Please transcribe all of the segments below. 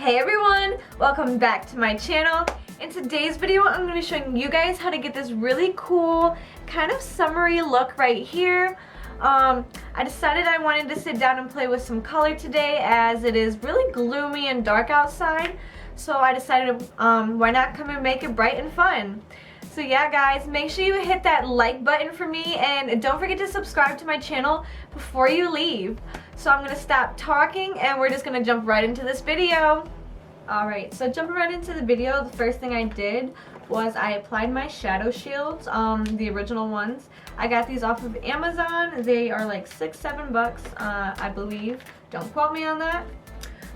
Hey everyone, welcome back to my channel. In today's video, I'm going to be showing you guys how to get this really cool, kind of summery look right here. I decided I wanted to sit down and play with some color today as it is really gloomy and dark outside. So I decided, why not come and make it bright and fun? So yeah guys, make sure you hit that like button for me and don't forget to subscribe to my channel before you leave. So I'm going to stop talking and we're just going to jump right into this video. Alright, so jumping right into the video, the first thing I did was I applied my shadow shields, the original ones. I got these off of Amazon. They are like $6-7, I believe. Don't quote me on that.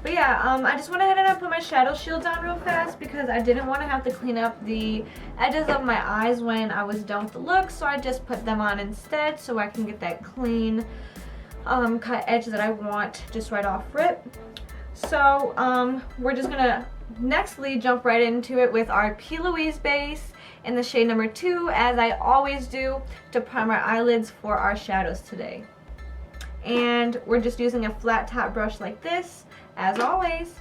But yeah, I just went ahead and I put my shadow shields on real fast because I didn't want to have to clean up the edges of my eyes when I was done with the look. So I just put them on instead so I can get that clean cut edge that I want just right off rip. So we're just gonna nextly jump right into it with our P. Louise base in the shade number 2, as I always do, to prime our eyelids for our shadows today. And we're just using a flat top brush like this, as always.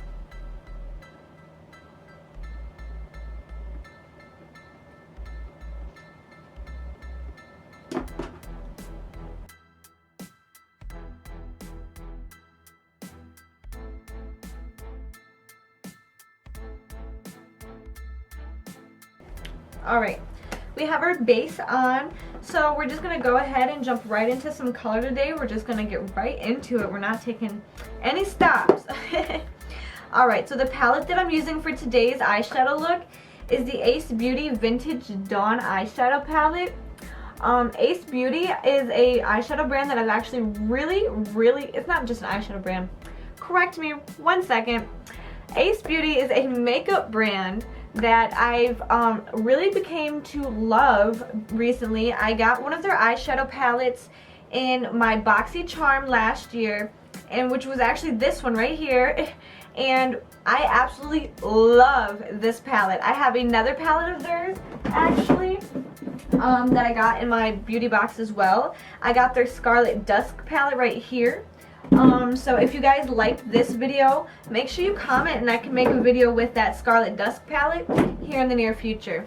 Alright, we have our base on, so we're just going to go ahead and jump right into some color today. We're just going to get right into it. We're not taking any stops. Alright, so the palette that I'm using for today's eyeshadow look is the Ace Beauty Vintage Dawn Eyeshadow Palette. Ace Beauty is a eyeshadow brand that I've actually really, it's not just an eyeshadow brand. Correct me 1 second. Ace Beauty is a makeup brand that I've really became to love recently. I got one of their eyeshadow palettes in my Boxy Charm last year, and which was actually this one right here, and I absolutely love this palette. I have another palette of theirs actually that I got in my beauty box as well. I got their Scarlet Dusk palette right here. So if you guys liked this video, make sure you comment and I can make a video with that Scarlet Dusk palette here in the near future.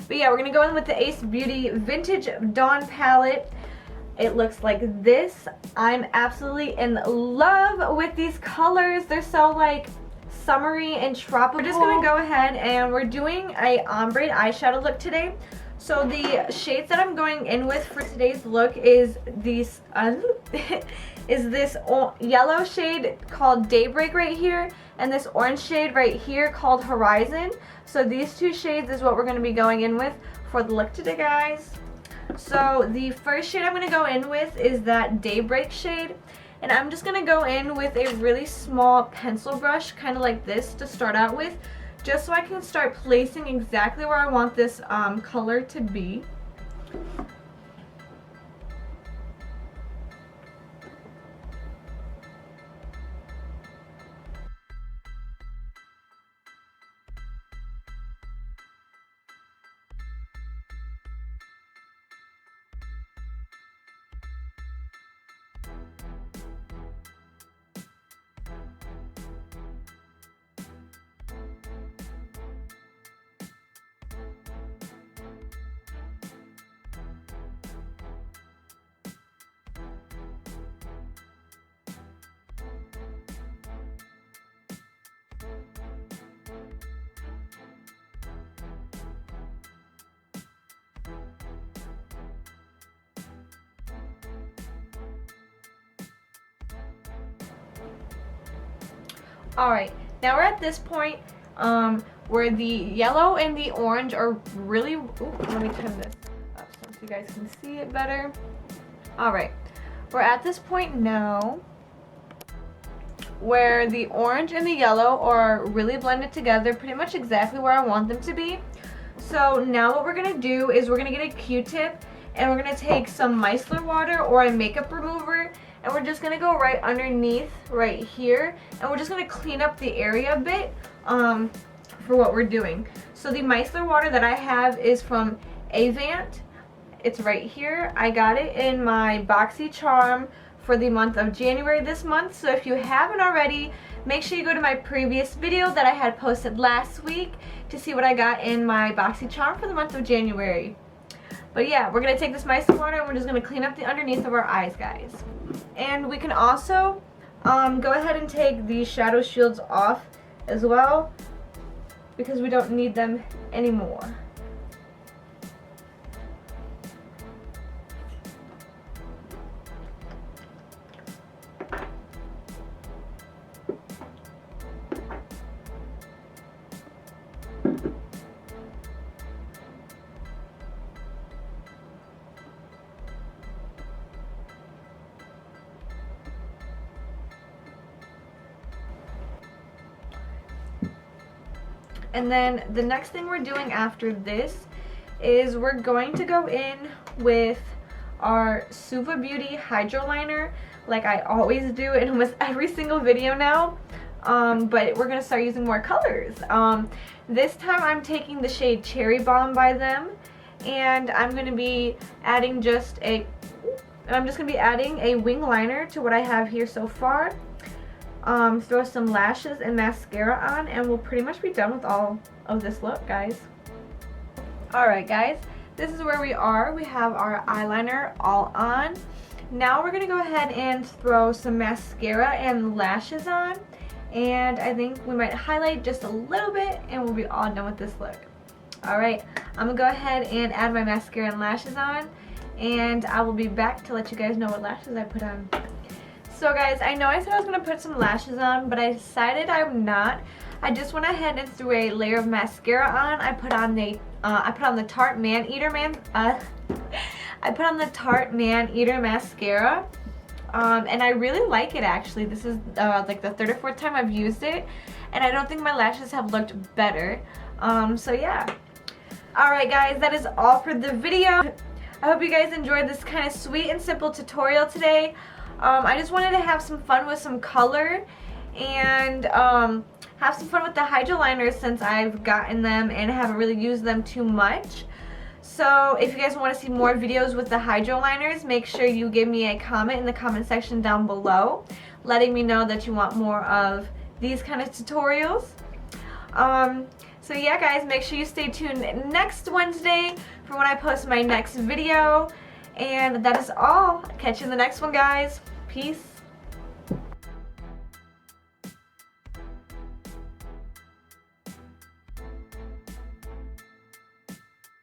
But yeah, we're going to go in with the Ace Beauty Vintage Dawn palette. It looks like this. I'm absolutely in love with these colors. They're so like summery and tropical. We're just going to go ahead and we're doing a ombre eyeshadow look today. So the shades that I'm going in with for today's look is these this yellow shade called Daybreak right here, and this orange shade right here called Horizon. So these two shades is what we're going to be going in with for the look today, guys. So the first shade I'm going to go in with is that Daybreak shade, and I'm just going to go in with a really small pencil brush, kind of like this, to start out with, just so I can start placing exactly where I want this color to be. Alright, now we're at this point where the yellow and the orange are really, let me turn this up so you guys can see it better. Alright, we're at this point now where the orange and the yellow are really blended together, pretty much exactly where I want them to be. So now what we're going to do is we're going to get a Q-tip and we're going to take some micellar water or a makeup remover, and we're just going to go right underneath right here, and we're just going to clean up the area a bit for what we're doing. So the micellar water that I have is from Avant, It's right here. I got it in my BoxyCharm for the month of January this month. So if you haven't already, make sure you go to my previous video that I had posted last week to see what I got in my BoxyCharm for the month of January. But yeah, we're going to take this mice water and we're just going to clean up the underneath of our eyes, guys. And we can also go ahead and take these shadow shields off as well, because we don't need them anymore. And then the next thing we're doing after this is we're going to go in with our Suva Beauty Hydro Liner, like I always do in almost every single video now. But we're going to start using more colors. This time I'm taking the shade Cherry Bomb by them, and I'm going to be adding a wing liner to what I have here so far. Throw some lashes and mascara on, and we'll pretty much be done with all of this look, guys. Alright guys, this is where we are. We have our eyeliner all on. Now we're going to go ahead and throw some mascara and lashes on, and I think we might highlight just a little bit and we'll be all done with this look. Alright, I'm going to go ahead and add my mascara and lashes on, and I will be back to let you guys know what lashes I put on. So guys, I know I said I was going to put some lashes on, but I decided I'm not. I just went ahead and threw a layer of mascara on. I put on the Tarte Man Eater mascara, and I really like it actually. This is like the third or fourth time I've used it, and I don't think my lashes have looked better. So yeah. Alright guys, that is all for the video. I hope you guys enjoyed this kind of sweet and simple tutorial today. I just wanted to have some fun with some color and have some fun with the hydro liners since I've gotten them and haven't really used them too much. So if you guys want to see more videos with the hydro liners, make sure you give me a comment in the comment section down below, letting me know that you want more of these kind of tutorials. So yeah guys, make sure you stay tuned next Wednesday for when I post my next video. And that is all. Catch you in the next one, guys. Peace.